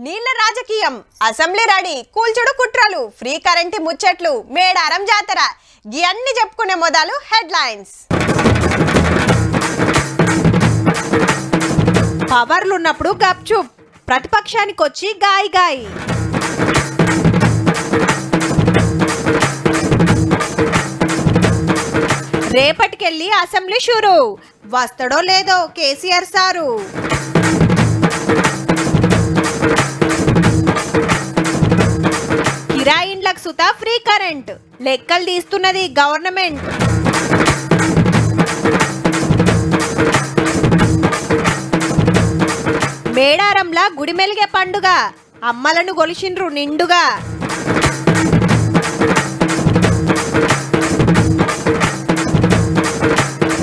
నీళ్ల రాజకీయం assembly ready కూల్చుడు కుట్రలు ఫ్రీ కరెంట్ ముచ్చట్లు మేడారం జాతర ఇవన్నీ చెప్పుకునే మొదలు హెడ్లైన్స్. పవర్లు ఉన్నప్పుడు గప్చుప్ ప్రతిపక్షానికి వచ్చి గాయి గాయి. రేపటికెళ్ళి అసెంబ్లీ షురు వస్తాడో లేదో కేసీఆర్ సారు. కిరాయిండ్లకు సుతా ఫ్రీ కరెంట్ లెక్కలు తీస్తున్నది గవర్నమెంట్. మేడారంలా గుడి మెలిగే పండుగ అమ్మలను గొలిచిండ్రు నిండుగా.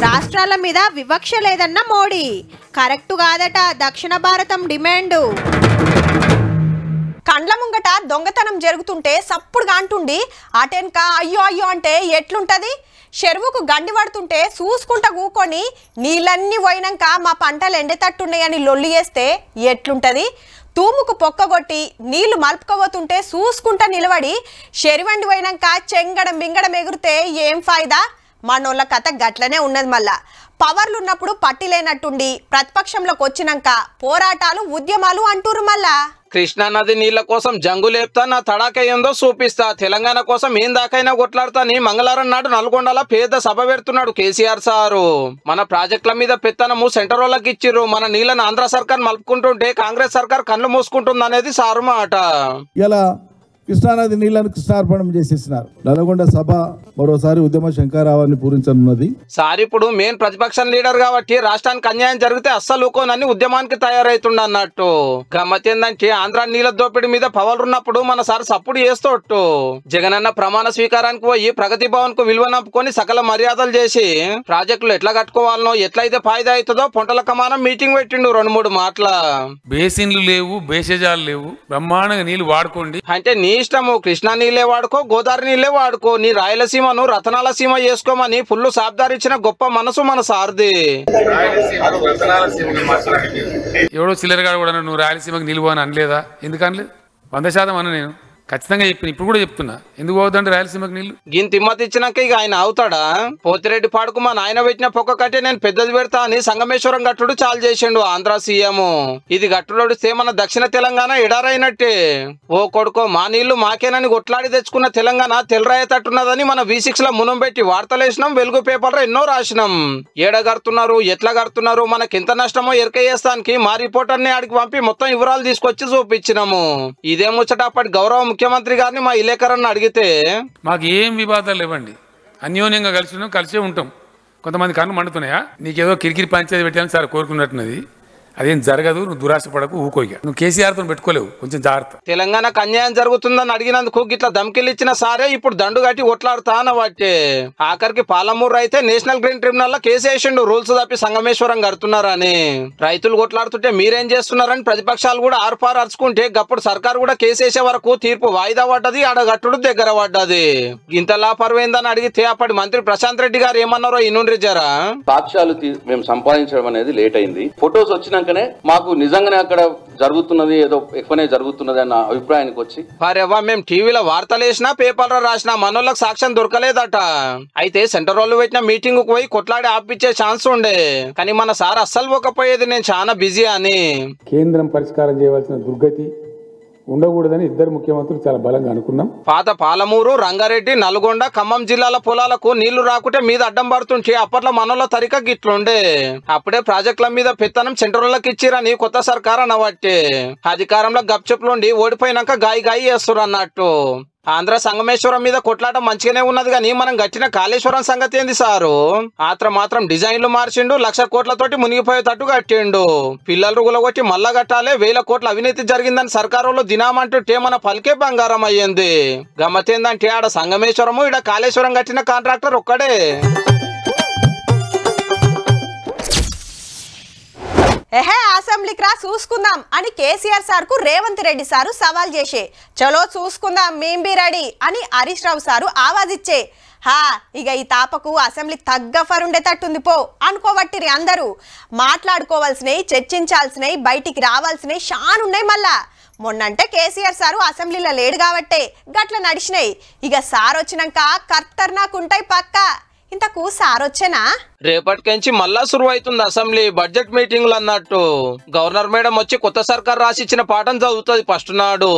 రాష్ట్రాల మీద వివక్ష లేదన్న మోడీ కరెక్టు కాదట దక్షిణ భారతం డిమాండు. కండ్ల ముంగట దొంగతనం జరుగుతుంటే సప్పుడుగా అంటుండి అటెన్క అయ్యో అయ్యో అంటే ఎట్లుంటది? చెరువుకు గండి పడుతుంటే చూసుకుంటా కూకొని నీళ్ళన్నీ పోయినాక మా పంటలు ఎండేటట్టున్నాయని లొల్లి చేస్తే ఎట్లుంటది? తూముకు పొక్కగొట్టి నీళ్లు మలుపుకోబోతుంటే చూసుకుంటా నిలబడి చెరువండి పోయినాక చెంగడం బింగడం ఎగురితే ఏం ఫాయిదా? మనోళ్ళ కథ గట్లనే ఉన్నది. మళ్ళా పవర్లు ఉన్నప్పుడు పట్టి లేనట్టుండి ప్రతిపక్షంలోకి వచ్చినాక పోరాటాలు ఉద్యమాలు అంటూరు. మళ్ళా కృష్ణా నది నీళ్ల కోసం జంగు లేపుతా నా తడాక ఏందో చూపిస్తా, తెలంగాణ కోసం ఏం దాకైనా కొట్లాడతా అని మంగళవారం నాడు నల్గొండలో పేద సభ పెడుతున్నాడు కేసీఆర్ సారు. మన ప్రాజెక్టుల మీద పెత్తనము సెంటర్ వాళ్ళకి ఇచ్చిర్రు, మన నీళ్లను ఆంధ్ర సర్కార్ మలుపుకుంటుంటే కాంగ్రెస్ సర్కార్ కళ్ళు మూసుకుంటుంది అనేది సారు మాట. ఇలా కృష్ణానది నీళ్లను కృష్ణార్పణం చేసేసినారు. నల్గొండ సభ మరోసారి ఉద్యమ శంకారావాన్ని పూరించనున్నది. సార్ ఇప్పుడు మెయిన్ ప్రతిపక్షం లీడర్ కాబట్టి రాష్ట్రానికి అన్యాయం జరిగితే అస్సలు ఊకోనని ఉద్యమానికి తయారైతుండ అన్నట్టు. గమ్మత్ ఏందంటే ఆంధ్ర నీళ్ల దోపిడీ మీద పవర్లు ఉన్నప్పుడు మన సార్ సప్పుడు చేస్తోట్టు. జగనన్న ప్రమాణ స్వీకారానికి పోయి ప్రగతి భవన్ కు విలువ నంపుకొని సకల మర్యాదలు చేసి ప్రాజెక్టులు ఎట్లా కట్టుకోవాలనో ఎట్లయితే ఫాయిదా అవుతుందో పొంటల కమానం మీటింగ్ పెట్టిండు 2-3 మాటల. బేసిన్లు లేవు, బేసేజాలు లేవు, బ్రహ్మాండంగా నీళ్లు వాడుకోండి అంటే నీ ఇష్టము, కృష్ణా నీళ్ళే వాడుకో, గోదావరి నీళ్ళే వాడుకో, నీ రాయలసీమను రతనాల సీమ చేసుకోమని ఫుల్ సాబ్దారిచ్చిన గొప్ప మనసు మన సార్ది. ఎవడో చిల్లరగాడు కూడా నువ్వు రాయలసీమకు నిలువు అని అనలేదా? ఎందుకు అనలేదు? 100% అన్న నేను ఖచ్చితంగా చెప్పిన, ఇప్పుడు కూడా చెప్తున్నా. ఎందుకు పోవద్దంటే రాయలసీమకు నీళ్లు గిన్ తిమ్మతి ఇచ్చినాక ఇక ఆయన అవుతాడా? పోతిరెడ్డి పాడుకు మా నాయన పెట్టిన పొక్క కట్టే నేను పెద్దది పెడతా అని సంగమేశ్వరం గట్టుడు చాలు చేసిండు ఆంధ్ర సీఎం. ఇది గట్టులోడిస్తే మన దక్షిణ తెలంగాణ ఎడారైనట్టే. ఓ కొడుకో మా నీళ్లు మాకేనని కొట్లాడి తెచ్చుకున్న తెలంగాణ తెల్లరాయేటట్టున్నదని మన V6 లో మునం పెట్టి వార్తలేసినాం, వెలుగు పేపర్లో ఎన్నో రాసినాం. ఏడగడుతున్నారు, ఎట్లా గడుతున్నారు, మనకెంత నష్టమో ఎరక చేస్తానికి మా రిపోర్టర్ని ఆడికి పంపి మొత్తం వివరాలు తీసుకొచ్చి చూపించినాము. ఇదే ముచ్చట అప్పటి గౌరవ ముఖ్యమంత్రి గారిని మా ఇలేకరని అడిగితే మాకు ఏం వివాదాలు లేవండి, అన్యోన్యంగా కలిసే ఉంటాం. కొంతమంది కన్ను మండుతున్నాయా, నీకేదో కిరికిరి పంచాయతీ పెట్టాలని సార్ కోరుకున్నట్టున్నది. అదేం జరగదు, నువ్వు దురాశ పడకు, ఊకోగా. నువ్వు కేసీఆర్తో పెట్టుకోలేవు, కొంచెం జాగ్రత్త. తెలంగాణకు అన్యాయం జరుగుతుందని అడిగినందుకు గిట్లా ధమ్కిలు ఇచ్చిన సారే ఇప్పుడు దండు గట్టి కొట్లాడుతా అన్నవాటే. ఆఖరికి పాలమూరు అయితే నేషనల్ గ్రీన్ ట్రిబ్యునల్ లో కేసు వేసిండు, రూల్స్ తప్పి సంగమేశ్వరం కడుతున్నారని. రైతులు కొట్లాడుతుంటే మీరేం చేస్తున్నారని ప్రతిపక్షాలు కూడా ఆర్పారు అరుచుకుంటే గప్పుడు సర్కారు కూడా కేసు వేసే వరకు తీర్పు వాయిదా పడ్డది, ఆడగట్టుడు దగ్గర పడ్డది. ఇంతలా పర్వేందని అడిగితే అప్పటి మంత్రి ప్రశాంత్ రెడ్డి గారు ఏమన్నారో ఇనుండ్రి జరా. సాక్ష్యాలు మేము సంపాదించడం అనేది లేట్ అయింది. ఫొటోస్ వచ్చినాక మాకు నిజంగానే అక్కడ జరుగుతున్నది ఏదో ఎక్కువనే జరుగుతున్నది అన్న అభిప్రాయానికి వచ్చి వారెవ్వా మేము టీవీలో వార్తలు వేసినా పేపర్లో రాసినా మనోళ్ళకి సాక్ష్యం దొరకలేదట. అయితే సెంటర్ వాళ్ళు పెట్టిన మీటింగ్ కు పోయి కొట్లాడి ఆపిచ్చే ఛాన్స్ ఉండే, కానీ మన సార్ అస్సలు పోకపోయేది, నేను చాలా బిజీ అని. కేంద్రం పరిష్కారం చేయవలసిన దుర్గతి ఉండకూడదని ఇద్దరు ముఖ్యమంత్రులు చాలా బలంగా అనుకున్నాం. పాత పాలమూరు, రంగారెడ్డి, నల్గొండ, ఖమ్మం జిల్లాల పొలాలకు నీళ్లు రాకుంటే మీద అడ్డం పడుతుంటే అప్పట్లో మనోళ్ళ తరిక గిట్లుండే. అప్పుడే ప్రాజెక్టుల మీద పెత్తనం సెంటర్లకు ఇచ్చిరని కొత్త సర్కార్ అనబట్టే అధికారంలో గప్చెప్లుండి ఓడిపోయినాక గాయి గాయి చేస్తున్నారు అన్నట్టు. ఆంధ్ర సంగమేశ్వరం మీద కొట్లాట మంచిగానే ఉన్నది, కానీ మనం గట్టిన కాళేశ్వరం సంగతి ఏంది సారు? మాత్రం డిజైన్లు మార్చిండు, 1,00,000 కోట్లతోటి మునిగిపోయేటట్టు కట్టిండు. పిల్లలు గులగొట్టి మళ్ళా కట్టాలే, 1,000 కోట్ల అవినీతి జరిగిందని సర్కారులో దినామంటుంటే మన పలికే బంగారం అయ్యింది. గమ్మతేందంటే ఆడ సంగమేశ్వరము, ఈడ కాళేశ్వరం కట్టిన కాంట్రాక్టర్ ఒక్కడే. ఎహే అసెంబ్లీకి రా చూసుకుందాం అని కేసీఆర్ సార్కు రేవంత్ రెడ్డి సారు సవాల్ చేసే, చలో చూసుకుందాం మేం బి రెడీ అని హరీష్ రావు సారు ఆవాజిచ్చే. హా ఇక ఈ తాపకు అసెంబ్లీ తగ్గఫర్ ఉండేటట్టుంది పో అనుకోవట్టిరి అందరూ. మాట్లాడుకోవాల్సినవి, చర్చించాల్సినవి, బయటికి రావాల్సినవి షాన్ ఉన్నాయి. మళ్ళా మొన్నంటే కేసీఆర్ సారు అసెంబ్లీలో లేడు కాబట్టే గట్ల నడిచినాయి. ఇక సార్ వచ్చినాక ఖతర్నాకుంటాయి పక్కా. ఇంతకు సార్ వచ్చేనా? రేపటికెంచి మళ్ళా శురువైతుంది అసెంబ్లీ బడ్జెట్ మీటింగ్లు అన్నట్టు. గవర్నర్ మేడం వచ్చి కొత్త సర్కార్ రాసిచ్చిన పాఠం చదువుతుంది ఫస్ట్ నాడు.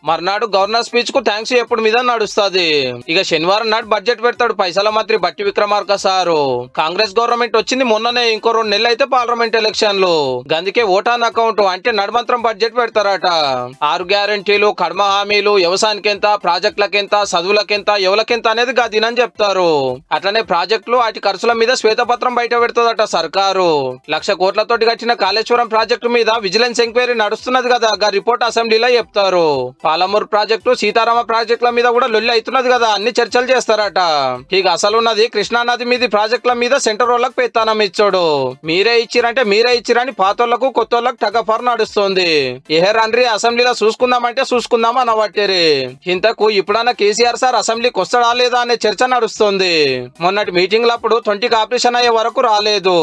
మర్నాడు గవర్నర్ స్పీచ్ కు థ్యాంక్స్ ఎప్పుడు మీద నడుస్తుంది. ఇక శనివారం నాడు బడ్జెట్ పెడతాడు పైసల మంత్రి బట్టి విక్రమార్క సారు. కాంగ్రెస్ గవర్నమెంట్ వచ్చింది మొన్ననే, ఇంకో 2 నెలలు అయితే పార్లమెంట్ ఎలక్షన్లు. అందుకే ఓటాన్ అకౌంట్ అంటే నడుమంత్రం బడ్జెట్ పెడతారట. 6 గ్యారెంటీలు, కడమ హామీలు, వ్యవసాయానికి ఎంత, ప్రాజెక్టులకెంత, చదువులకెంత, ఎవలకెంత అనేది గదినని చెప్తారు. అట్లనే ప్రాజెక్టులు వాటి ఖర్చుల మీద శ్వేతపత్రం బయట పెడుతుందట సర్కారు. 1,00,000 కోట్లతోటి కట్టిన కాళేశ్వరం ప్రాజెక్టు మీద విజిలెన్స్ ఎంక్వైరీ నడుస్తున్నది కదా, ఆ రిపోర్ట్ అసెంబ్లీలో చెప్తారు. పాలమూరు ప్రాజెక్టు, సీతారామ ప్రాజెక్టుల మీద కూడా లొల్లి అవుతున్నది కదా, అన్ని చర్చలు చేస్తారట. ఇక అసలు ఉన్నది కృష్ణా నది మీద ప్రాజెక్టుల మీద సెంటర్ వాళ్ళకు పెత్తనం ఇచ్చాడు. మీరే ఇచ్చిరంటే మీరే ఇచ్చిరని పాతోళ్లకు కొత్తోళ్లకు టగఫర్ నడుస్తుంది. రండ్రి అసెంబ్లీలో చూసుకుందామంటే చూసుకుందాం అనబట్టేరి. ఇంతకు ఇప్పుడన్నా కేసీఆర్ సార్ అసెంబ్లీకి వస్తాడా లేదా అనే చర్చ నడుస్తుంది. మొన్నటి మీటింగ్ అప్పుడు 20కి ఆపరేషన్ అయ్యే వరకు రాలేదు.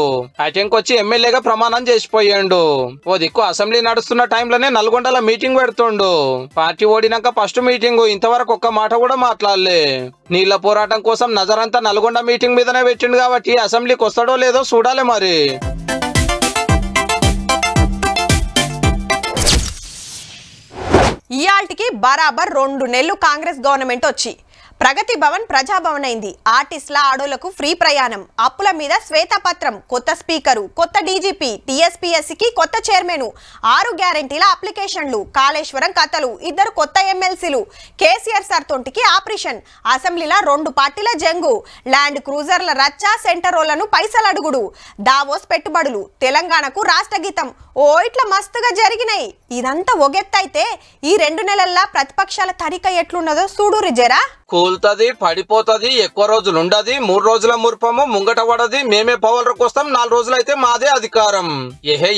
అటెంక్ వచ్చి ఎమ్మెల్యేగా ప్రమాణం చేసిపోయాడు. ఓ దిక్కు అసెంబ్లీ నడుస్తున్న టైంలోనే నల్గొండలో మీటింగ్ పెడుతుండు. పార్టీ ఓడినాక ఫస్ట్ మీటింగ్, ఇంతవరకు ఒక్క మాట కూడా మాట్లాడలే. నీళ్ల పోరాటం కోసం నజరంతా నల్గొండ మీటింగ్ మీదనే పెట్టిండు కాబట్టి అసెంబ్లీకి వస్తాడో లేదో చూడాలి మరి. ఇయాల్టికి బరాబర్ 2 నెలలు కాంగ్రెస్ గవర్నమెంట్ వచ్చి ప్రగతి భవన్ ప్రజాభవన్ అయింది. ఆర్టిస్టుల ఆడోళ్లకు ఫ్రీ ప్రయాణం, అప్పుల మీద శ్వేతపత్రం, కొత్త స్పీకరు, కొత్త డీజీపీ, టీఎస్పీఎస్సీకి కొత్త చైర్మన్, 6 గ్యారెంటీల అప్లికేషన్లు, కాళేశ్వరం కథలు, 2 కొత్త ఎమ్మెల్సీలు, కేసీఆర్ సార్ తొంటికి ఆపరేషన్, అసెంబ్లీలో 2 పార్టీల జంగు, ల్యాండ్ క్రూజర్ల రచ్చ, సెంటరోళ్లను పైసలు అడుగుడు, దావోస్ పెట్టుబడులు, తెలంగాణకు రాష్ట్ర గీతం, ఓ ఇట్లా మస్తుగా జరిగినాయి. ఇదంతా ఒగెత్తైతే ఈ 2 నెలల్లో ప్రతిపక్షాల తరిక ఎట్లున్నదో చూడురి జరా. కూల్తది, పడిపోతది, ఎక్కువ రోజులు ఉండది, 3 రోజుల ముర్పము ముంగట పడది, మేమే పవర్లకు వస్తాం, 4 రోజులైతే మాదే అధికారం.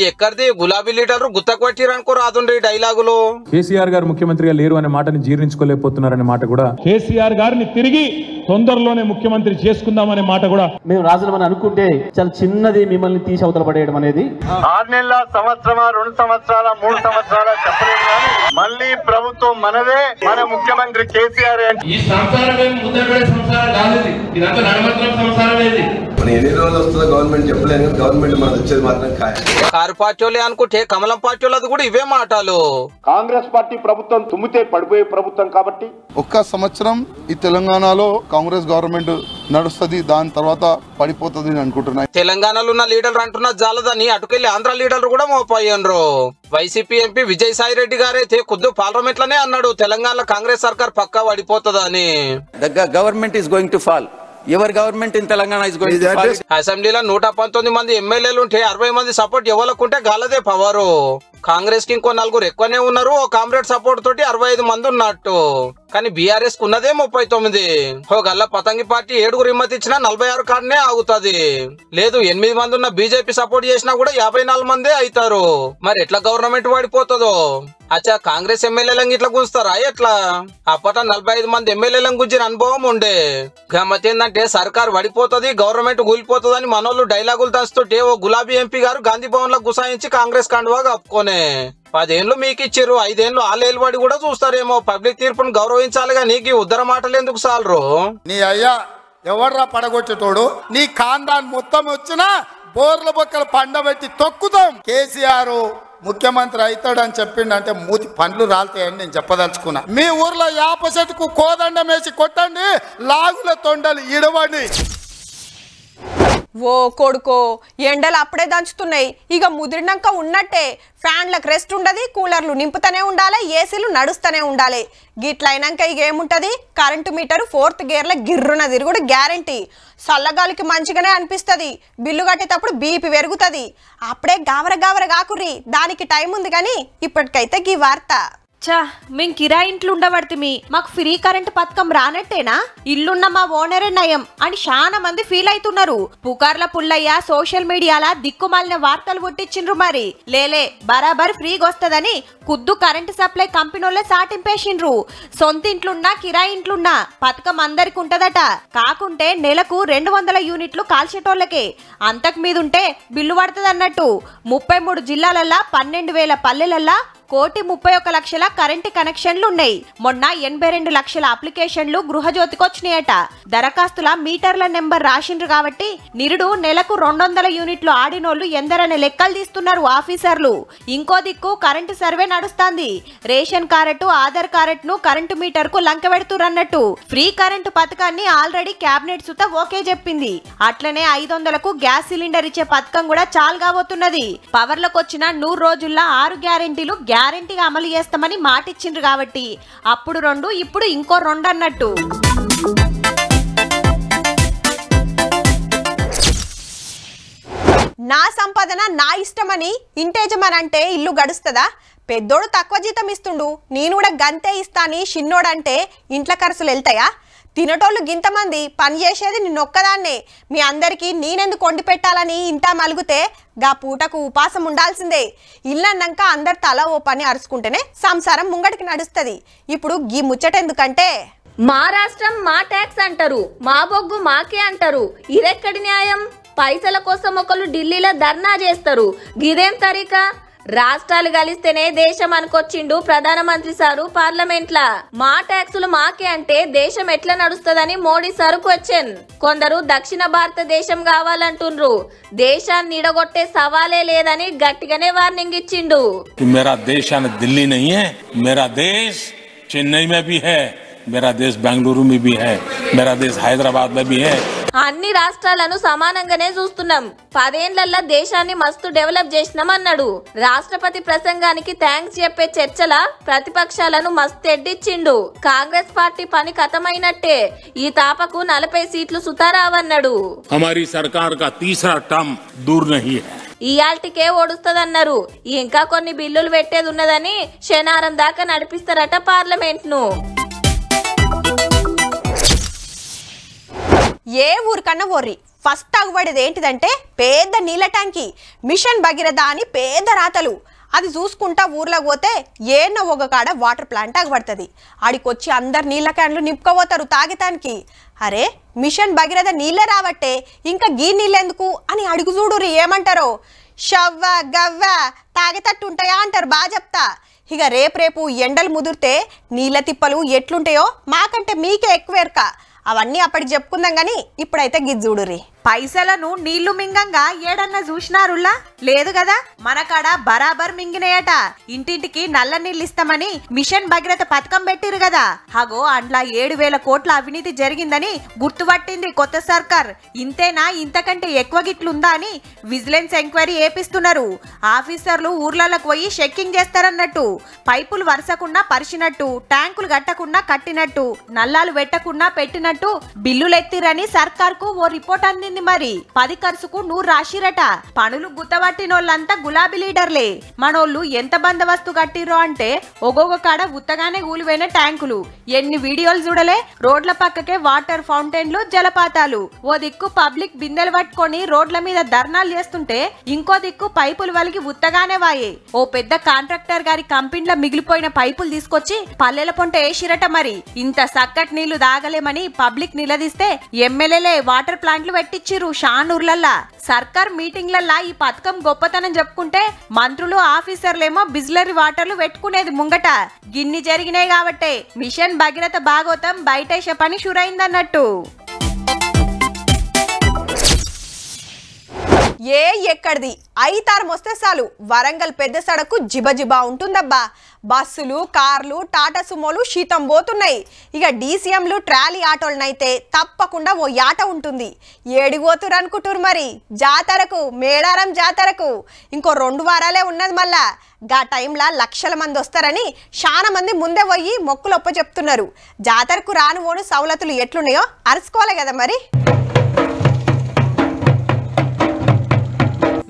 ఎక్కడిది గులాబీ లీడర్ గుత్తకొట్టిరనుకో రాదుండ్రి డైలాగులు. కేసీఆర్ గారు ముఖ్యమంత్రిగా లేరు అనే మాటని జీర్ణించుకోలేకపోతున్నారనే మాట కూడా, కేసీఆర్ గారిని తిరిగి తొందరలోనే ముఖ్యమంత్రి చేసుకుందామనే మాట కూడా మేము రాజులమని అనుకుంటే చాలా చిన్నది మిమ్మల్ని తీసి అవతల పడేయడం అనేది. 6 నెలల, సంవత్సరమా, 2 సంవత్సరాల, 3 సంవత్సరాల చెప్పలేదు కానీ మళ్ళీ ప్రభుత్వం మనదే, మన ముఖ్యమంత్రి కేసీఆర్. ఈ సంసారమే ముద్దబడే సంసారం కాదు, ఇదంతా నడమంత్రం సంసారం. ఎన్ని రోజులు వస్తుందో గవర్నమెంట్ చెప్పలేదు, గవర్నమెంట్ మనకు వచ్చేది మాత్రం ఖాయం. కారు పార్టీలే అనుకుంటే కమలం పార్టీలది కూడా ఇవే మాటలు. కాంగ్రెస్ పార్టీ ప్రభుత్వం తుమ్మితే పడిపోయే ప్రభుత్వం కాబట్టి ఒక్క సంవత్సరం ఈ తెలంగాణలో కాంగ్రెస్ గవర్నమెంట్ నడుస్తుంది, దాని తర్వాత పడిపోతుంది అనుకుంటున్నాయి. తెలంగాణలో ఉన్న లీడర్లు అంటున్న జాలదని అటుకెళ్లి ఆంధ్ర లీడర్లు కూడా మోపోయారు. వైసీపీ ఎంపీ విజయసాయి రెడ్డి గారైతే ఖుద్దు పార్లమెంట్ లోనే అన్నాడు తెలంగాణలో కాంగ్రెస్ సర్కార్ పక్కా పడిపోతుందని. Government is going to fall. Ever government in Telangana is going to fall. అసెంబ్లీలో 119 మంది ఎమ్మెల్యేలు ఉంటే 60 మంది సపోర్ట్ ఎవరుకుంటే గాలదే పవరు. కాంగ్రెస్ కి ఇంకో 4 ఎక్కువనే ఉన్నారు. ఓ కామ్రేడ్ సపోర్ట్ తోటి 65 మంది ఉన్నట్టు. కానీ బీఆర్ఎస్ కున్నదే 39. ఓ గల్ల పతంగి పార్టీ 7 రిమ్మతి ఇచ్చినా 46 కాడనే ఆగుతుంది. లేదు 8 మంది ఉన్న బీజేపీ సపోర్ట్ చేసినా కూడా 54 మందే అవుతారు. మరి ఎట్లా గవర్నమెంట్ పడిపోతుందో. అచ్చా కాంగ్రెస్ ఎమ్మెల్యేలను ఇట్లా గుంచుతారా ఎట్లా? అప్పట 45 మంది ఎమ్మెల్యేలను గుంచిన అనుభవం ఉండే. గమ్మత్ ఏంటంటే సర్కార్ పడిపోతుంది, గవర్నమెంట్ కూలిపోతుంది అని మనోళ్ళు డైలాగులు దంచుతుంటే ఓ గులాబీ ఎంపీ గారు గాంధీ భవన్ లో గుసాయించి కాంగ్రెస్ కండువా కప్పుకోనే 10 ఏళ్ళు మీకు ఇచ్చిర్రు, 5 ఏళ్ళు ఆలేలుబడి కూడా చూస్తారేమో. పబ్లిక్ తీర్పును గౌరవించాలిగా, నీకు ఉద్దర మాటలు ఎందుకు సాలరు? నీ అయ్యా ఎవర్రా పడగొచ్చేటోడు? నీ ఖాందాన్ మొత్తం వచ్చినా బోర్ల బొక్కలు పండబెట్టి తొక్కుతాం. కేసీఆర్ ముఖ్యమంత్రి అవుతాడని చెప్పిండంటే మూతి పండ్లు రాలుతాయని నేను చెప్పదలుచుకున్నా. మీ ఊర్లో యాప చెట్టుకు కోదండం వేసి కొట్టండి, లాగుల తొండలు ఇడవండి. ఓ కొడుకో, ఎండలు అప్పుడే దంచుతున్నాయి. ఇక ముదిరినాక ఉన్నట్టే ఫ్యాన్లకు రెస్ట్ ఉండదు, కూలర్లు నింపుతూనే ఉండాలి, ఏసీలు నడుస్తూనే ఉండాలి. గిట్లయినాక ఇక ఏముంటుంది, కరెంటు మీటరు 4th గేర్ల గిర్రున తిరుగుడు గ్యారంటీ. చల్లగాలికి మంచిగానే అనిపిస్తుంది, బిల్లు కట్టేటప్పుడు బీపీ పెరుగుతుంది. అప్పుడే గావర కాకుర్రి, దానికి టైం ఉంది. కానీ ఇప్పటికైతే గీ వార్త. చా, మేం కిరాయి ఇంట్లో ఉండబడితే మాకు ఫ్రీ కరెంట్ పథకం రానట్టేనా? ఇల్లున్న మా ఓనరే నయం అని చాలా మంది ఫీల్ అవుతున్నారు. పుకార్ల పుల్లయ్య సోషల్ మీడియాల దిక్కుమాలిన వార్తలు పుట్టించిండ్రు. మరి లేలే బరాబర్ ఫ్రీగా వస్తదని కుద్దు కరెంటు సప్లై కంపెనీలే సాటింపేసిండ్రు. సొంత ఇంట్లున్నా కిరాయి ఇంట్లున్నా పథకం అందరికి ఉంటదట. కాకుంటే నెలకు 200 యూనిట్లు కాల్చేటోళ్ళకే, అంతకు మీద ఉంటే బిల్లు పడుతుంది అన్నట్టు. 33 జిల్లాలల్లా 12,000 పల్లెలల్లా 1,31,00,000 కరెంటు కనెక్షన్లు ఉన్నాయి. మొన్న 82 లక్షల అప్లికేషన్లు గృహజ్యోతికి వచ్చినాయట. దరఖాస్తుల మీటర్ల నెంబర్ రాసిండ్రు కాబట్టి నిరుడు నెలకు 200 యూనిట్లు ఆడినోళ్లు ఎందరనే లెక్కలు తీస్తున్నారు ఆఫీసర్లు. ఇంకో దిక్కు కరెంటు సర్వే నడుస్తాంది. రేషన్ కార్డు, ఆధార్ కార్డు ను కరెంటు మీటర్ కు లంక పెడుతురన్నట్టు. ఫ్రీ కరెంటు పథకాన్ని ఆల్రెడీ కేబినెట్ సుత ఓకే చెప్పింది. అట్లనే 500కు గ్యాస్ సిలిండర్ ఇచ్చే పథకం కూడా చాలు కాబోతున్నది. పవర్లకు వచ్చిన 100 రోజుల్లో 6 గ్యారెంటీలు గ్యారెంటీగా అమలు చేస్తామని మాటిచ్చిండ్రు కాబట్టి అప్పుడు 2 ఇప్పుడు ఇంకో 2 అన్నట్టు. నా సంపాదన నా ఇష్టమని ఇంటేజమనంటే ఇల్లు గడుస్తుందా? పెద్దోడు తక్కువ జీతం ఇస్తుండు, నేను కూడా గంతే ఇస్తాని షిన్నోడంటే ఇంట్ల ఖర్చులు వెళ్తాయా? తినటోళ్ళు గింతమంది, పని చేసేది నిన్నొక్కదాన్నే. మీ అందరికీ నేనెందుకు వండి పెట్టాలని ఇంట మలుగుతే గా పూటకు ఉపాసం ఉండాల్సిందే. ఇల్లన్నాక అందరు తల ఓ పని అరుచుకుంటేనే సంసారం ముంగడికి నడుస్తుంది. ఇప్పుడు గీ ముచ్చటెందుకంటే మా రాష్ట్రం మా ట్యాక్స్ అంటారు, మా బొగ్గు మాకే అంటారు. ఇదెక్కడి న్యాయం? పైసల కోసం ఒకళ్ళు ఢిల్లీలో ధర్నా చేస్తారు, గిదేం తరీకా? రాష్ట్రాలు కలిస్తేనే దేశం అనుకొచ్చిండు ప్రధానమంత్రి సారు పార్లమెంట్ లా. మా ట్యాక్సులు మాకే అంటే దేశం ఎట్లా నడుస్తుందని మోడీ సారు క్వశ్చన్. కొందరు దక్షిణ భారతదేశం కావాలంటుండ్రు. దేశాన్ని ఇడగొట్టే సవాలే లేదని గట్టిగానే వార్నింగ్ ఇచ్చిండు. मेरा देश दिल्ली नहीं है, मेरा देश चेन्नई में भी है, मेरा देश बेंगलुरु में भी है, मेरा देश हैदराबाद में भी है. అన్ని రాష్ట్రాలను సమానంగానే చూస్తున్నాం. 10 ఏళ్లలో దేశాన్ని మస్తు డెవలప్ చేసినామన్నాడు. రాష్ట్రపతి ప్రసంగానికి థ్యాంక్స్ చెప్పే చర్చల ప్రతిపక్షాలను మస్తు ఎడ్డిచ్చిండు. కాంగ్రెస్ పార్టీ పని కథమైనట్టే. ఈ తాపకు 40 సీట్లు సుతారావన్నాడు. हमारी सरकार का तीसरा टर्म दूर नहीं है. ఇయాల్టికే ఓడుస్తదన్నారు. ఇంకా కొన్ని బిల్లులు పెట్టేది ఉన్నదని శనారం దాకా నడిపిస్తారట పార్లమెంట్ ను. ఏ ఊరికన్నా ఓర్రి ఫస్ట్ అగుబడేది ఏంటిదంటే పెద్ద నీళ్ళ ట్యాంకి, మిషన్ భగీరథ అని పెద్ద రాతలు. అది చూసుకుంటా ఊర్లో పోతే ఏన్న ఒక కాడ వాటర్ ప్లాంట్ అగబడుతుంది. ఆడికొచ్చి అందరు నీళ్ళ క్యాన్లు నింపుకోపోతారు తాగటానికి. అరే మిషన్ భగీరథ నీళ్ళే రావట్టే, ఇంకా గీ నీళ్ళెందుకు అని అడుగు చూడురి ఏమంటారో. షవ్వ గవ్వ తాగేటట్టు ఉంటాయా అంటారు. బాగా చెప్తా. ఇక రేపు ఎండలు ముదిరితే నీళ్ళ తిప్పలు ఎట్లుంటాయో మాకంటే మీకే ఎక్కువేర్క. అవన్నీ అప్పటికి చెప్పుకుందాం గానీ ఇప్పుడైతే గిజ్జుడురి. పైసలను నీళ్లు మింగంగా ఏడన్నా చూసినారులా? లేదు కదా. మన కాడ బరాబర్ మింగినాయట. ఇంటింటికి నల్ల నీళ్ళు ఇస్తామని మిషన్ భగీరథ పథకం పెట్టిరు కదా. హగో అండ్లా 7,000 కోట్ల అవినీతి జరిగిందని గుర్తుపట్టింది కొత్త సర్కార్. ఇంతేనా, ఇంతకంటే ఎక్కువ గిట్లుందా అని విజిలెన్స్ ఎంక్వైరీ ఏపిస్తున్నారు. ఆఫీసర్లు ఊర్లలోకి పోయి చెక్కింగ్ చేస్తారన్నట్టు. పైపులు వరుసకుండా పరిచినట్టు, ట్యాంకులు కట్టకుండా కట్టినట్టు, నల్లాలు పెట్టకుండా పెట్టినట్టు బిల్లులు ఎత్తిరని సర్కార్ కు ఓ రిపోర్ట్ అందింది. మరి 10 ఖర్చుకు 100 రాసిరట. పనులు గుత్తబట్టినోళ్ళంతా గులాబీ లీడర్లే. మనోళ్ళు ఎంత బందోబస్తు కట్టిరో అంటే ఒక్కొక్క కాడ ఉత్తగానే కూలిపోయిన ట్యాంకులు. ఎన్ని వీడియోలు చూడలే. రోడ్ల పక్కకే వాటర్ ఫౌంటైన్లు, జలపాతాలు. ఓ దిక్కు పబ్లిక్ బిందెలు పట్టుకొని రోడ్ల మీద ధర్నాలు చేస్తుంటే ఇంకో దిక్కు పైపులు వలిగి ఉత్తగానే వాయే. ఓ పెద్ద కాంట్రాక్టర్ గారి కంపెనీలో మిగిలిపోయిన పైపులు తీసుకొచ్చి పల్లెల పొంట వేసిరట. మరి ఇంత సక్కటి నీళ్లు తాగలేమని పబ్లిక్ నిలదీస్తే ఎమ్మెల్యేలే వాటర్ ప్లాంట్లు పెట్టించిరు షానూర్లల్లా. సర్కార్ మీటింగ్లల్లా ఈ పథకం గొప్పతనం చెప్పుకుంటే మంత్రులు ఆఫీసర్లేమో బిజ్లరీ వాటర్లు పెట్టుకునేది ముంగట. గిన్ని జరిగినాయి కాబట్టే మిషన్ భగీరథ భాగవతం బయటేసే పని షురైందన్నట్టు. ఎక్కడిది ఐతారం వస్తే చాలు వరంగల్ పెద్ద సడకు జిబజిబా ఉంటుందబ్బా. బస్సులు, కార్లు, టాటా సుమోలు శీతం పోతున్నాయి. ఇక డీసీఎంలు, ట్రాలీ ఆటోలనైతే తప్పకుండా ఓ యాట ఉంటుంది. ఏడిపోతురు అనుకుంటురు మరి జాతరకు, మేడారం జాతరకు ఇంకో 2 వారాలే ఉన్నది. మళ్ళా గా టైంలో లక్షల మంది వస్తారని చాలా మంది ముందే పోయి మొక్కులు ఒప్ప చెప్తున్నారు. జాతరకు రాను ఓను సౌలతులు ఎట్లున్నాయో అరుచుకోవాలి కదా మరి.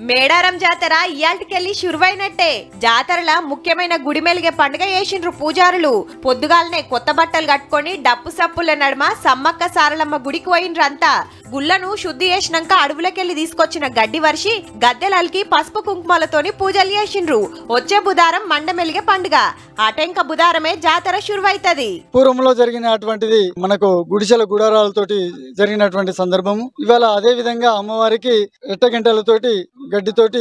మేడారం జాతర ఇయాల్టికెళ్ళి షురువైనట్టే. జాతరల ముఖ్యమైన గుడి మెలిగే పండుగ చేసిండ్రు పూజారులు. పొద్దుగాలనే కొత్త బట్టలు కట్టుకొని డప్పు సప్పుల నడుమ సమ్మక్క సారలమ్మ గుడికి పోయిండ్రంతా. గుళ్లను శుద్ధి చేసినాక అడవులకెళ్లి తీసుకొచ్చిన గడ్డి వర్షి గద్దెలకి పసుపు కుంకుమలతోని పూజలు చేసిండ్రు. వచ్చే బుధారం మండమెలిగే పండుగ. అటెంక బుధారమే జాతర షురువైతది. పూర్వంలో జరిగినటువంటిది మనకు గుడిసెల గుడారాలతోటి జరిగినటువంటి సందర్భము. ఇవాళ అదే విధంగా అమ్మవారికి ఎట్టగంటలతోటి గడ్డితోటి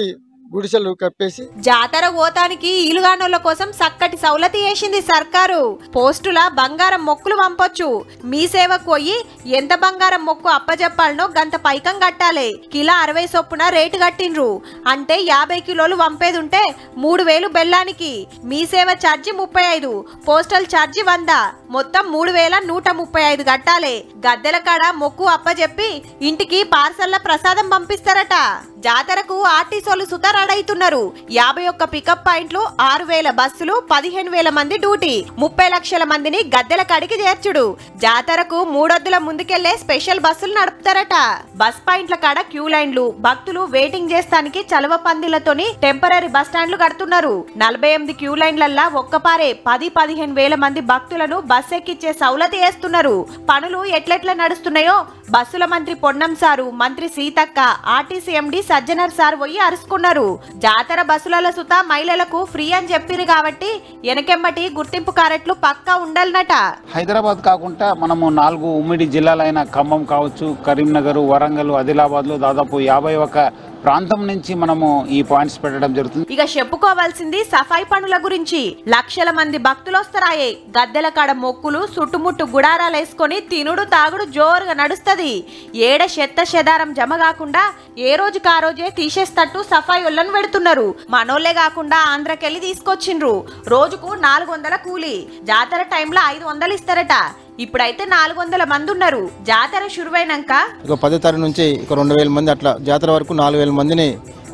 గుడిసెలు కప్పేసి జాతర పోతానికి ఈలుగానోళ్ళ కోసం చక్కటి సౌలతి చేసింది సర్కారు. పోస్టుల బంగారం మొక్కులు పంపొచ్చు. మీ సేవకు పోయి ఎంత బంగారం మొక్కు అప్పజెప్పాలనో గంత పైకం కట్టాలి. కిలో 60 చొప్పున రేటు కట్టిండ్రు. అంటే 50 కిలోలు పంపేదుంటే 3000 బెల్లానికి. మీ సేవ ఛార్జీ 35, పోస్టల్ ఛార్జీ 100, మొత్తం 3135 కట్టాలి. గద్దెల కాడ మొక్కు అప్పజెప్పి ఇంటికి పార్సల్ల ప్రసాదం పంపిస్తారట. జాతరకు ఆర్టీసీలు సుతారాడైతున్నారు. 51 పికప్ పాయింట్లు, 6000 బస్సులు, 15000 మంది డ్యూటీ, 30 లక్షల మందిని గద్దెల కాడికి చేర్చుడు. జాతరకు 3 వద్దుల ముందుకెళ్లే స్పెషల్ బస్సులు నడుపుతారట. బస్ పాయింట్ల కాడ క్యూ లైన్లు, భక్తులు వెయిటింగ్ చేస్తానికి చలవ పందిలతోని టెంపరరీ బస్ స్టాండ్లు కడుతున్నారు. 48 క్యూ లైన్లల్లా ఒక్కపారే 10-15 వేల మంది భక్తులను బస్ ఎక్కిచ్చే సౌలతి చేస్తున్నారు. పనులు ఎట్లెట్లా నడుస్తున్నాయో బస్సుల మంత్రి పొన్నం సారు, మంత్రి సీతక్క, ఆర్టీసీ ఎండి సజ్జనర్ సార్ పోయి అరుచుకున్నారు. జాతర బస్సుల సుత మహిళలకు ఫ్రీ అని చెప్పిరు కాబట్టి వెనకెమ్మటి గుర్తింపు కార్డులు పక్కా ఉండాలన్నట. హైదరాబాద్ కాకుండా మనము 4 ఉమ్మడి జిల్లాలైన ఖమ్మం కావచ్చు, కరీంనగర్, వరంగల్, ఆదిలాబాద్ లో దాదాపు 51 ప్రాంతం నుంచి మనము ఈ పాయింట్స్ పెట్టడం జరుగుతుంది. ఇక చెప్పుకోవాల్సింది సఫాయి పనుల గురించి. లక్షల మంది భక్తులు వస్తారాయే. గద్దెల కాడ మొక్కులు, చుట్టుముట్టు గుడారాలు వేసుకొని తినుడు తాగుడు జోరుగా నడుస్తది. ఏడ చెత్త చెదారం జమ కాకుండా ఏ రోజుకి ఆ రోజే తీసేస్తట్టు సఫాయి ఒళ్ళను పెడుతున్నారు. మనోళ్లే కాకుండా ఆంధ్రకెళ్ళి తీసుకొచ్చిండ్రు. రోజుకు 400 కూలి. జాతర టైంలో 500 ఇస్తారట. ఇప్పుడైతే 400 మంది ఉన్నారు. జాతర శురువైనాక 10 తారీఖు నుంచి 2000 మంది అట్లా జాతర వరకు 4000 మందిని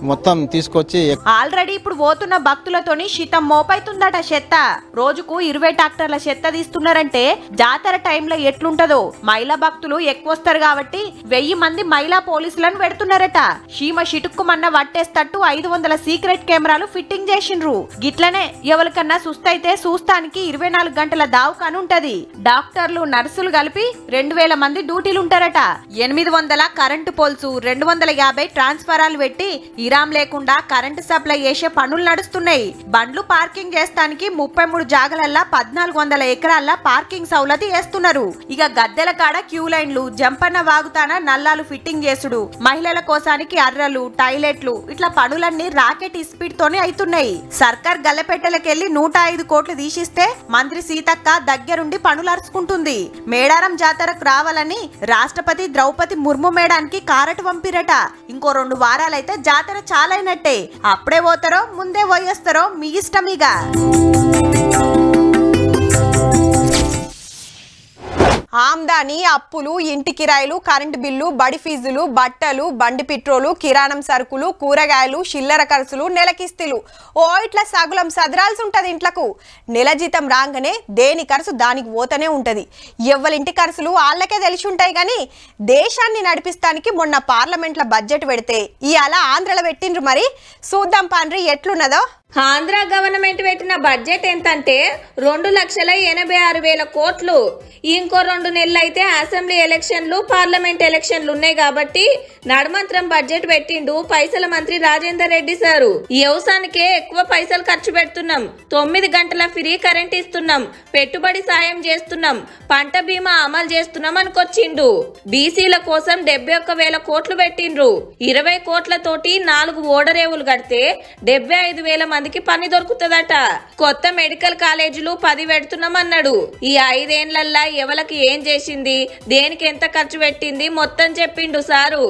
మొత్తం తీసుకొచ్చి ఆల్రెడీ ఇప్పుడు పోతున్న భక్తులతోని శీతం మోపైతుందట చెత్త. రోజుకు 20 ట్రాక్టర్ల చెత్త తీస్తున్నారంటే జాతర టైంలో ఎట్లుంటదో. మహిళా భక్తులు ఎక్కువ వస్తారు కాబట్టి 1000 మంది మహిళా పోలీసులను పెడుతున్నారట. చీమ చిటుక్కుమన్న వట్టేస్తట్టు 500 సీక్రెట్ కెమెరాలు ఫిట్టింగ్ చేసిండ్రు. గిట్లనే ఎవరికన్నా సుస్తైతే చూస్తానికి 24 గంటల దావకాను ఉంటది. డాక్టర్లు, నర్సులు కలిపి 2000 మంది డ్యూటీలుంటారట. 800 కరెంటు పోల్స్, 250 ట్రాన్స్ఫరాలు పెట్టి ఇరాం లేకుండా కరెంటు సప్లై చేసే పనులు నడుస్తున్నాయి. బండ్లు పార్కింగ్ చేస్తానికి 33 జాగలల్లా 1400 ఎకరాల పార్కింగ్ సౌలతి చేస్తున్నారు. ఇక గద్దెల కాడ క్యూ లైన్లు, జంపన్న వాగుతాన నల్లాలు ఫిట్టింగ్ చేసుడు, మహిళల కోసానికి అర్రలు, టాయిలెట్లు, ఇట్లా పనులన్నీ రాకెట్ స్పీడ్ తోనే అవుతున్నాయి. సర్కార్ గల్లపెట్టెలకెళ్లి 105 కోట్లు తీసిస్తే మంత్రి సీతక్క దగ్గరుండి పనులు అరుచుకుంటుంది. మేడారం జాతరకు రావాలని రాష్ట్రపతి ద్రౌపది ముర్ము మేడానికి కారటు పంపిరట. ఇంకో 2 వారాలైతే జాతర చాలైనట్టే. అప్పుడే పోతారో ముందే పోయేస్తారో మీ ఇష్టం. ఇక ఆమ్దాని, అప్పులు, ఇంటి కిరాయిలు, కరెంటు బిల్లు, బడి ఫీజులు, బట్టలు, బండి పెట్రోలు, కిరాణం సరుకులు, కూరగాయలు, చిల్లర ఖర్చులు, నెలకిస్తీలు, ఓ ఇట్లా సగులం సదరాల్సి ఉంటది. ఇంట్లకు నెల జీతం రాగానే దేని ఖర్చు దానికి పోతూనే ఉంటది. ఎవ్వరింటి ఖర్చులు వాళ్ళకే తెలిసి ఉంటాయి. కానీ దేశాన్ని నడిపిస్తానికి మొన్న పార్లమెంట్ల బడ్జెట్ పెడితే ఇవాళ ఆంధ్రలో పెట్టిండ్రు. మరి చూద్దాం పాండ్రి ఎట్లున్నదో. ఆంధ్ర గవర్నమెంట్ పెట్టిన బడ్జెట్ ఎంతంటే 2,86,000 కోట్లు. ఇంకో 2 నెలలు అయితే అసెంబ్లీ ఎలక్షన్లు, పార్లమెంట్ ఎలక్షన్లు ఉన్నాయి కాబట్టి నడుమంత్రం బడ్జెట్ పెట్టిండు పైసల మంత్రి రాజేందర్ రెడ్డి సారు. వ్యవసాయానికే ఎక్కువ పైసలు ఖర్చు పెడుతున్నాం, 9 గంటల ఫ్రీ కరెంట్ ఇస్తున్నాం, పెట్టుబడి సాయం చేస్తున్నాం, పంట బీమా అమలు చేస్తున్నాం అనుకొచ్చిండు. బీసీల కోసం 71,000 కోట్లు పెట్టిండ్రు. 20 కోట్లతోటి 4 ఓడరేవులు కడితే 75,000 మందికి పని దొరుకుతుందట. కొత్త మెడికల్ కాలేజీలు 10 పెడుతున్నామన్నాడు. ఈ 5 ఏళ్లల్లా ఎవరికి ఏం చేసింది, దేనికి ఎంత ఖర్చు పెట్టింది మొత్తం చెప్పిండు సారు.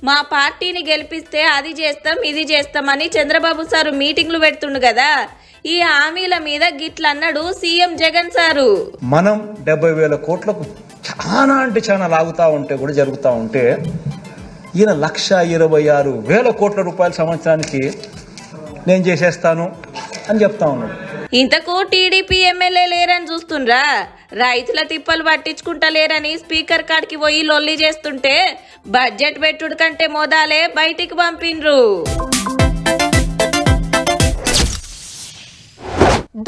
మా పార్టీని గెలిపిస్తే అది చేస్తాం, ఇది చేస్తామని చంద్రబాబు సారు మీటింగ్లు పెడుతుండు కదా. ఈ హామీల మీద గిట్లన్నాడు సీఎం జగన్ సారు. మనం 70,000 కోట్లకు చాలా అంటే చాలా లాగుతా ఉంటే కూడా జరుగుతూ ఉంటే ఈయన 1,26,000 కోట్ల రూపాయల సంవత్సరానికి నేను చేసేస్తాను అని చెప్తా ఉన్నాడు. ఇంతకు టీడీపీ ఎమ్మెల్యే లేరని చూస్తుండ్రా. రైతుల తిప్పలు పట్టించుకుంటా లేరని స్పీకర్ కాడికి పోయి లొల్లి చేస్తుంటే బడ్జెట్ పెట్టుడు కంటే మోదాలే బయటికి పంపిండ్రు.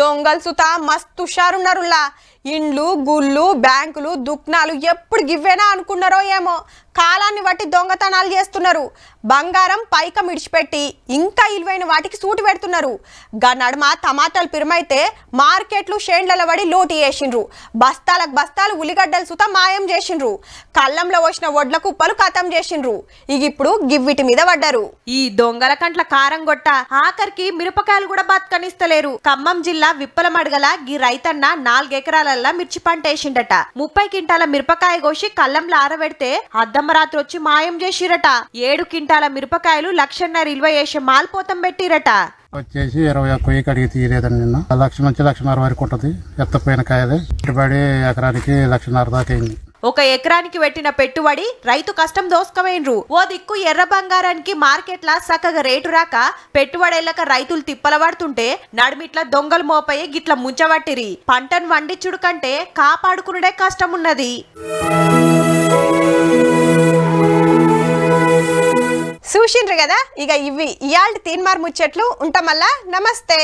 దొంగలు సుతా మస్తు హుషారున్నారులా. ఇండ్లు, గుళ్ళు, బ్యాంకులు, దుకాణాలు ఎప్పుడు గివ్వేనా అనుకున్నారో ఏమో. కాలాన్ని బట్టి దొంగతనాలు చేస్తున్నారు. బంగారం పైకం ఇడిచిపెట్టి ఇంకా ఇలువైన వాటికి సూటి పెడుతున్నారు. గా నడుమ టమాటాలు పిరమైతే మార్కెట్లు షేండ్ల వడి లోటు చేసిండ్రు. బస్తాలకు బస్తాలు ఉల్లిగడ్డలు సుత మాయం చేసిండ్రు. కళ్ళంలో వచ్చిన వడ్ల కుప్పలు ఖతం చేసిండ్రు. ఇక ఇప్పుడు గివ్విటి మీద పడ్డారు. ఈ దొంగల కంట్ల కారం గొట్ట ఆఖరికి మిరపకాయలు కూడా బతకనిస్తలేరు. ఖమ్మం జిల్లా విప్పలమడగల గీ రైతన్న 4 ఎకరాలల్లా మిర్చి పంట వేసిండట. 30 క్వింటాల మిరపకాయ కోసి కళ్ళంలో ఆరబెడితే అద్దమరాత్రి వచ్చి మాయం చేసిరట. 7 క్వింటాల మిరపకాయలు 1,50,000 విలువ చేసే మాల్పోతం పెట్టిరట. వచ్చేసి 21 అడిగి తీయలేదండి. నిన్న 1,00,000 నుంచి 1,50,000 వరకు ఉంటుంది. ఎత్తపోయిన కాయదే పెట్టుబడి ఎకరానికి 1,50,000 దాకా అయింది. 1 ఎకరానికి పెట్టిన పెట్టుబడి రైతు కష్టం దోసుకవేండ్రు. ఓ దిక్కు ఎర్ర బంగారానికి మార్కెట్ల సక్కగా రేటు రాక పెట్టుబడేళ్ళక రైతులు తిప్పల పడుతుంటే నడిమిట్ల దొంగలు మోపయ్యి గిట్ల ముంచబట్టిరి. పంటను వండిచుడు కంటే కాపాడుకునుడే కష్టం ఉన్నది. చూసిండ్రు కదా, ఇక ఇవి ఇయాల్టి తీన్మార్ ముచ్చట్లు. ఉంటామల్లా. నమస్తే.